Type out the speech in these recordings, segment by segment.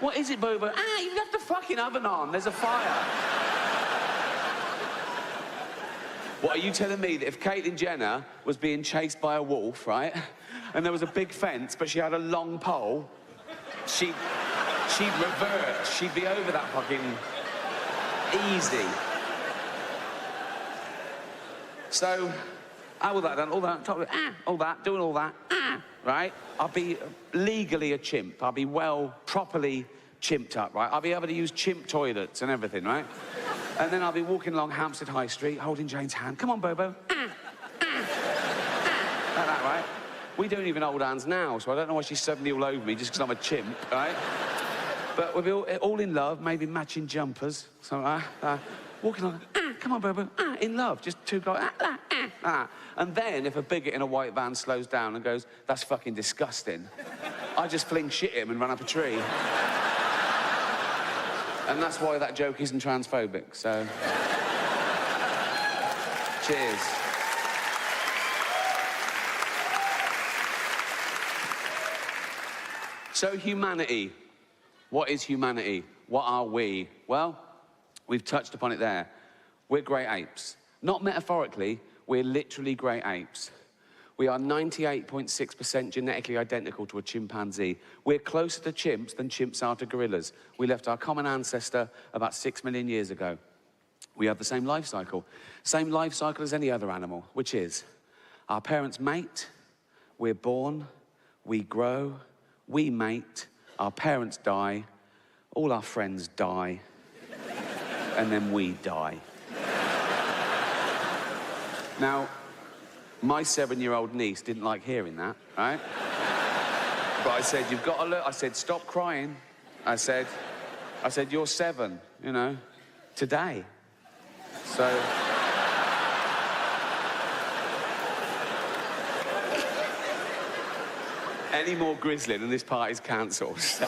What is it, Bobo? Ah, you left the fucking oven on. There's a fire. What, are you telling me that if Caitlyn Jenner was being chased by a wolf, right, and there was a big fence, but she had a long pole, she'd revert. She'd be over that fucking easy. So, all that done, all that, all that, doing all that, right? I'll be legally a chimp. I'll be properly chimped up, right? I'll be able to use chimp toilets and everything, right? And then I'll be walking along Hampstead High Street, holding Jane's hand. Come on, Bobo. Like that, right? We don't even hold hands now, so I don't know why she's suddenly all over me just because I'm a chimp, right? But we'll be all in love, maybe matching jumpers. So, walking along, come on, Bobo, in love. Just two guys, And then, if a bigot in a white van slows down and goes, that's fucking disgusting, I just fling shit at him and run up a tree. And that's why that joke isn't transphobic, so... Cheers. So, humanity. What is humanity? What are we? Well, we've touched upon it there. We're great apes. Not metaphorically, we're literally great apes. We are 98.6% genetically identical to a chimpanzee. We're closer to chimps than chimps are to gorillas. We left our common ancestor about 6 million years ago. We have the same life cycle. Same life cycle as any other animal, which is our parents mate, we're born, we grow, we mate, our parents die, all our friends die, and then we die. Now, my 7-year-old niece didn't like hearing that, right? But I said, you've got to look. I said, stop crying. I said, you're 7, you know, today. So... Any more grisling and this party's cancelled. So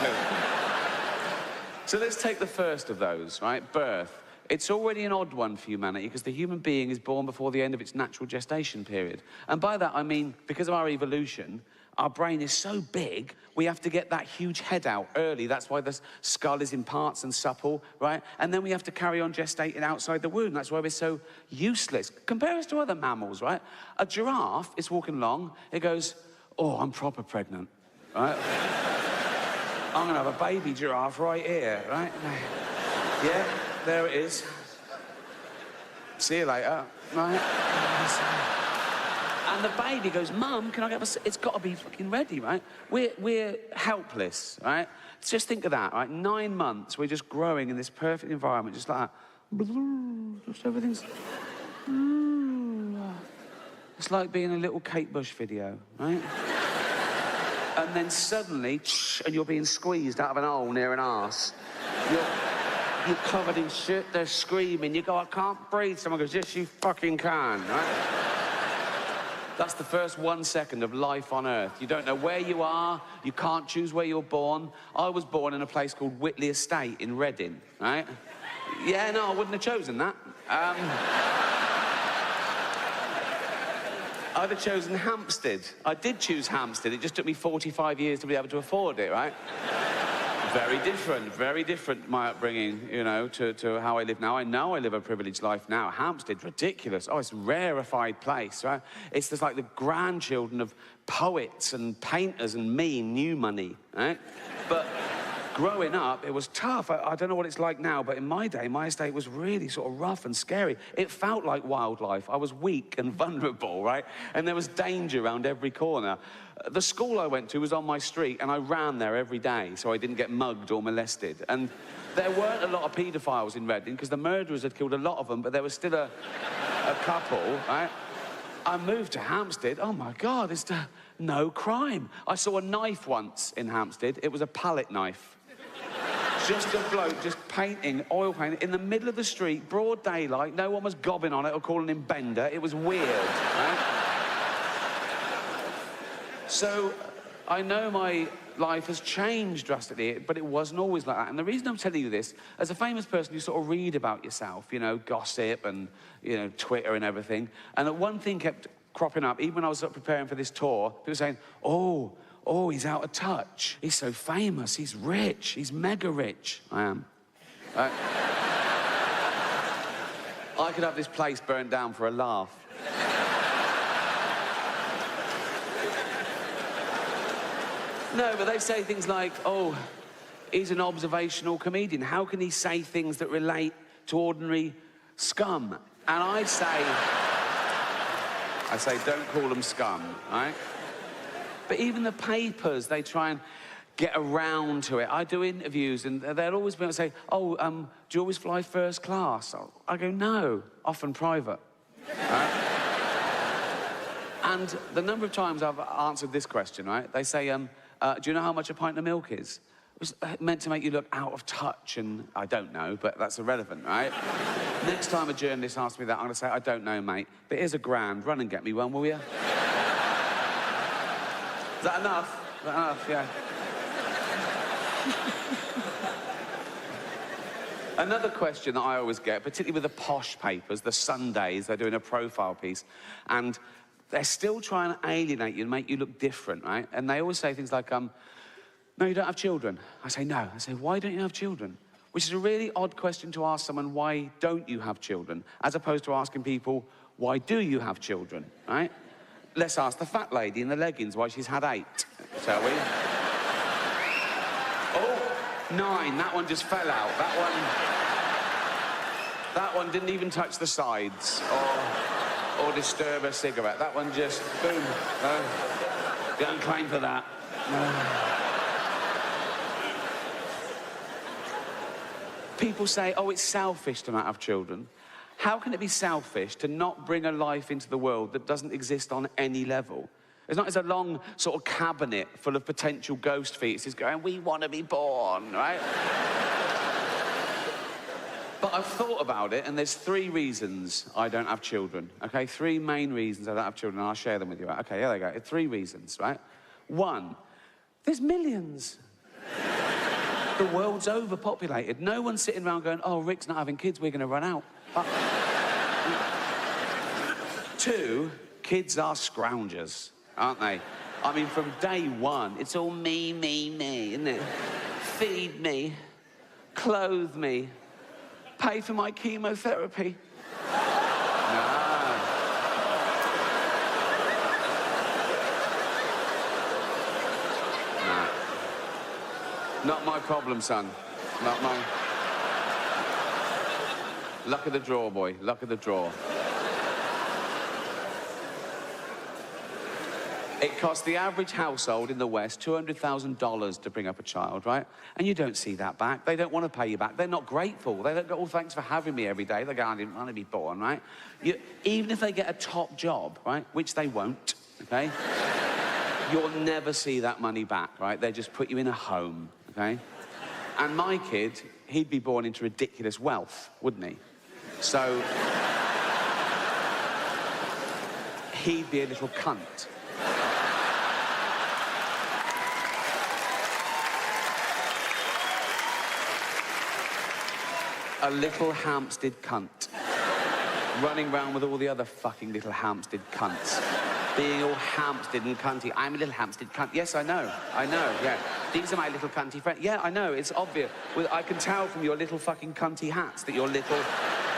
let's take the first of those, right? Birth. It's already an odd one for humanity because the human being is born before the end of its natural gestation period. And by that, I mean, because of our evolution, our brain is so big, we have to get that huge head out early. That's why the skull is in parts and supple, right? And then we have to carry on gestating outside the womb. That's why we're so useless. Compare us to other mammals, right? A giraffe is walking along, it goes, oh, I'm proper pregnant, right? I'm gonna have a baby giraffe right here, right? Yeah, there it is. See you later, right? And the baby goes, Mum, can I get a... It's got to be fucking ready, right? We're helpless, right? Just think of that, right? 9 months, we're just growing in this perfect environment, just like that. Just everything's... It's like being in a little Kate Bush video, right? And then suddenly, and you're being squeezed out of an hole near an arse. You're covered in shit, they're screaming. You go, I can't breathe. Someone goes, yes, you fucking can, right? That's the first 1 second of life on Earth. You don't know where you are. You can't choose where you're born. I was born in a place called Whitley Estate in Reading, right? Yeah, no, I wouldn't have chosen that. I'd have chosen Hampstead. I did choose Hampstead. It just took me 45 years to be able to afford it, right? Very different, my upbringing, you know, to how I live now. I know I live a privileged life now. Hampstead's ridiculous. Oh, it's a rarefied place, right? It's just like the grandchildren of poets and painters and me, new money, right? But growing up, it was tough. I don't know what it's like now, but in my day, my estate was really sort of rough and scary. It felt like wildlife. I was weak and vulnerable, right? And there was danger around every corner. The school I went to was on my street, and I ran there every day so I didn't get mugged or molested. And there weren't a lot of paedophiles in Reading, because the murderers had killed a lot of them, but there was still a couple, right? I moved to Hampstead. Oh, my God, it's no crime. I saw a knife once in Hampstead. It was a palette knife. Just a bloke just painting, oil painting, in the middle of the street, broad daylight. No one was gobbing on it or calling him Bender. It was weird, right? So, I know my life has changed drastically, but it wasn't always like that. And the reason I'm telling you this, as a famous person, you sort of read about yourself, you know, gossip and, you know, Twitter and everything. And one thing kept cropping up, even when I was preparing for this tour, people saying, oh, oh, he's out of touch. He's so famous, he's rich, he's mega rich. I am. I could have this place burnt down for a laugh. No, but they say things like, oh, he's an observational comedian. How can he say things that relate to ordinary scum? And I say, don't call them scum, right? But even the papers, they try and get around to it. I do interviews, and they'll always be able to say, oh, do you always fly first class? I go, no, often private. Right? And the number of times I've answered this question, right? They say, do you know how much a pint of milk is? It was meant to make you look out of touch, and I don't know, but that's irrelevant, right? Next time a journalist asks me that, I'm going to say, I don't know, mate, but here's £1,000. Run and get me one, will you? Is that enough? Is that enough? Yeah. Another question that I always get, particularly with the posh papers, the Sundays, they're doing a profile piece, and they're still trying to alienate you and make you look different, right? And they always say things like, no, you don't have children. I say, no. I say, why don't you have children? Which is a really odd question to ask someone, why don't you have children? As opposed to asking people, why do you have children, right? Let's ask the fat lady in the leggings why she's had 8, shall we? Oh, 9, that one just fell out. That one didn't even touch the sides or disturb a cigarette. That one just, boom. Don't claim for that. People say, oh, it's selfish to not have children. How can it be selfish to not bring a life into the world that doesn't exist on any level? It's not as a long sort of cabinet full of potential ghost fetuses going, we want to be born, right? But I've thought about it, and there's 3 reasons I don't have children, okay? 3 main reasons I don't have children, and I'll share them with you. Okay, here they go. 3 reasons, right? 1, there's millions. The world's overpopulated. No one's sitting around going, oh, Rick's not having kids, we're going to run out. 2, kids are scroungers, aren't they? I mean, from day 1, it's all me, me, me, isn't it? Feed me, clothe me, pay for my chemotherapy. No. Not my problem, son. Not mine. Luck of the draw, boy. Luck of the draw. It costs the average household in the West $200,000 to bring up a child, right? And you don't see that back. They don't want to pay you back. They're not grateful. They don't go, oh, thanks for having me every day. They go, I didn't want to be born, right? Even if they get a top job, right, which they won't, okay? You'll never see that money back, right? They just put you in a home, okay? And my kid, he'd be born into ridiculous wealth, wouldn't he? So he'd be a little cunt. A little Hampstead cunt. Running around with all the other fucking little Hampstead cunts. Being all Hampstead and cunty. I'm a little Hampstead cunt. Yes, I know, yeah. These are my little cunty friends. Yeah, I know, it's obvious. Well, I can tell from your little fucking cunty hats that you're little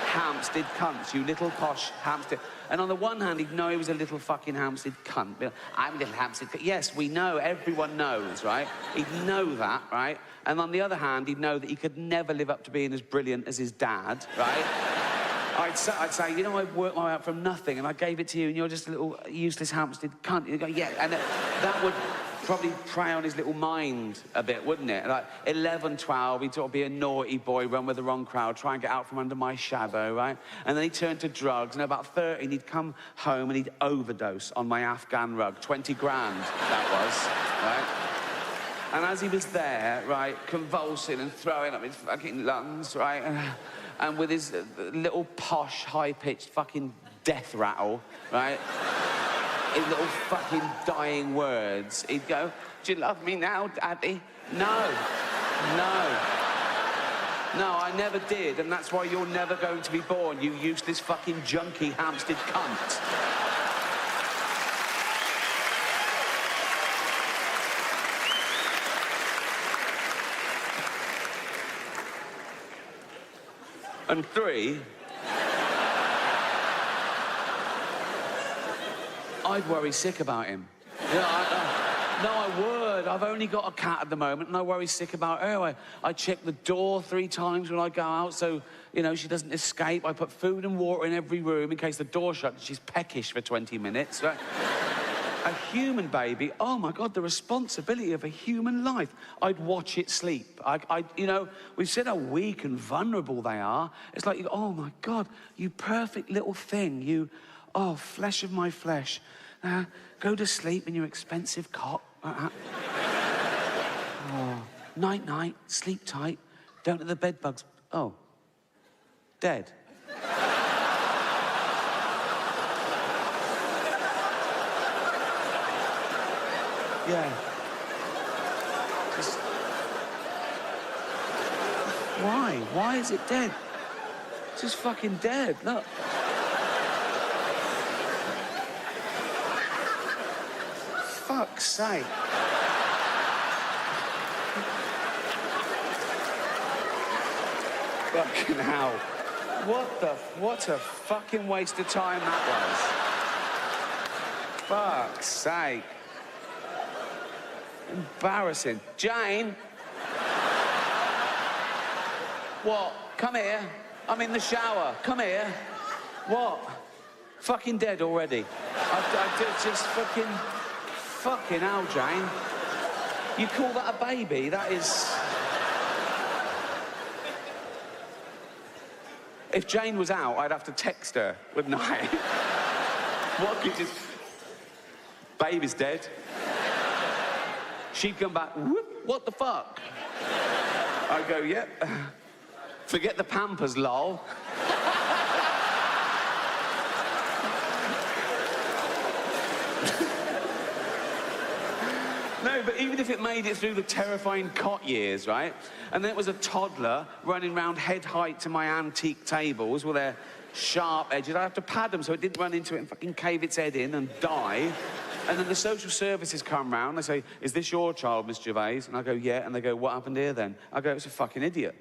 Hampstead cunts, you little posh Hampstead. And on the one hand, he'd know he was a little fucking Hampstead cunt. I'm a little Hampstead cunt. Yes, we know, everyone knows, right? He'd know that, right? And on the other hand, he'd know that he could never live up to being as brilliant as his dad, right? I'd say, you know, I worked my way up from nothing, and I gave it to you, and you're just a little useless Hampstead cunt. You'd go, yeah, and that would probably prey on his little mind a bit, wouldn't it? Like, 11, 12, he'd sort of be a naughty boy, run with the wrong crowd, try and get out from under my shadow, right? And then he'd turn to drugs, and about 13, he'd come home and he'd overdose on my Afghan rug. 20 grand, that was, right? And as he was there, right, convulsing and throwing up his fucking lungs, right, and with his little posh, high-pitched fucking death rattle, right, his little fucking dying words, he'd go, do you love me now, Daddy? No, I never did, and that's why you're never going to be born, you useless fucking junkie Hampstead cunt. And 3, I'd worry sick about him. No, I would. I've only got a cat at the moment, and I worry sick about her. I check the door 3 times when I go out, so, you know, she doesn't escape. I put food and water in every room in case the door's shut and she's peckish for 20 minutes. Right? A human baby, oh, my God, the responsibility of a human life. I'd watch it sleep. You know, we've said how weak and vulnerable they are. It's like, oh, my God, you perfect little thing. You, oh, flesh of my flesh. Go to sleep in your expensive cot. Oh, night, night, sleep tight. Don't let the bed bugs. Oh, dead. Yeah. Just... Why? Why is it dead? It's just fucking dead. Look. Fuck's sake. Fucking hell. What a fucking waste of time that was. Fuck's sake. Embarrassing. Jane? What? Come here. I'm in the shower. Come here. What? Fucking dead already. I just fucking... Fucking hell, Jane. You call that a baby? That is... If Jane was out, I'd have to text her, wouldn't I? What could just... Baby's dead. She'd come back, whoop, what the fuck? I'd go, yep. Forget the Pampers, lol. No, but even if it made it through the terrifying cot years, right? And then it was a toddler running around head height to my antique tables with their sharp edges. I'd have to pad them so it didn't run into it and fucking cave its head in and die. And then the social services come round. They say, is this your child, Miss Gervais? And I go, yeah. And they go, what happened here then? I go, it's a fucking idiot.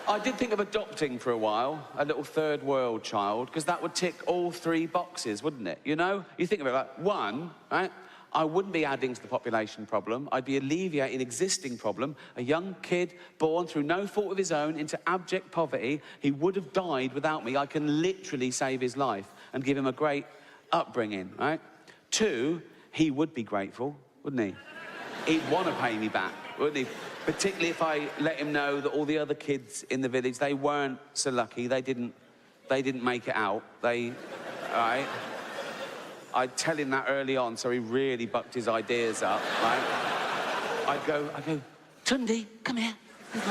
I did think of adopting for a while, a little third world child, because that would tick all 3 boxes, wouldn't it? You know? You think of it like, 1, right? I wouldn't be adding to the population problem. I'd be alleviating an existing problem. A young kid born through no fault of his own into abject poverty. He would have died without me. I can literally save his life and give him a great upbringing, right? 2, he would be grateful, wouldn't he? He'd want to pay me back, wouldn't he? Particularly if I let him know that all the other kids in the village, they weren't so lucky. They didn't make it out. All right? I'd tell him that early on, so he really bucked his ideas up, right? I'd go, Tundi, come here. Come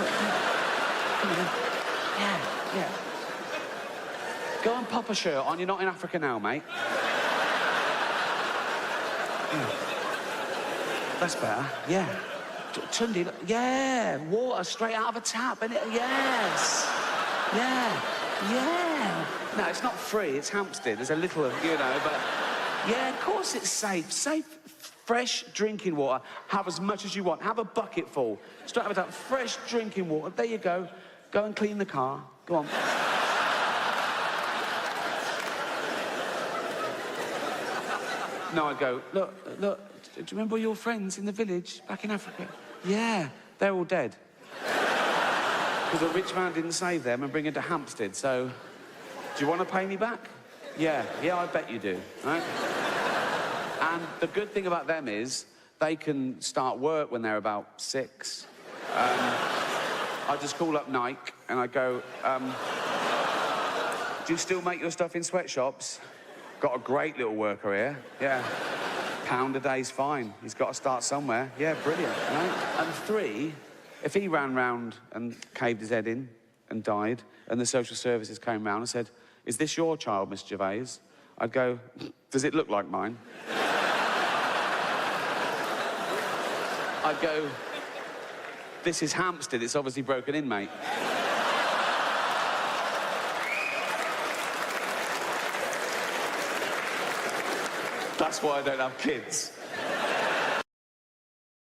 here. Yeah. Go and pop a shirt on. You're not in Africa now, mate. Yeah. That's better. Yeah. Tundi, yeah. Water straight out of a tap, innit? Yes. Yeah. No, it's not free. It's Hampstead. There's a little, you know, but... Yeah, of course it's safe. Safe, fresh drinking water. Have as much as you want. Have a bucket full. Straight out of a tap. Fresh drinking water. There you go. Go and clean the car. Go on. No, I'd go, look, do you remember your friends in the village back in Africa? Yeah, they're all dead. Because a rich man didn't save them and bring them to Hampstead, so... Do you want to pay me back? Yeah, I bet you do, right? And the good thing about them is they can start work when they're about 6. I just call up Nike and I go, do you still make your stuff in sweatshops? Got a great little worker here, yeah. £1 a day's fine. He's got to start somewhere. Yeah, brilliant, right? And 3, if he ran round and caved his head in and died, and the social services came round and said, is this your child, Miss Gervais? I'd go, does it look like mine? I'd go, this is Hampstead, it's obviously broken in, mate. That's why I don't have kids.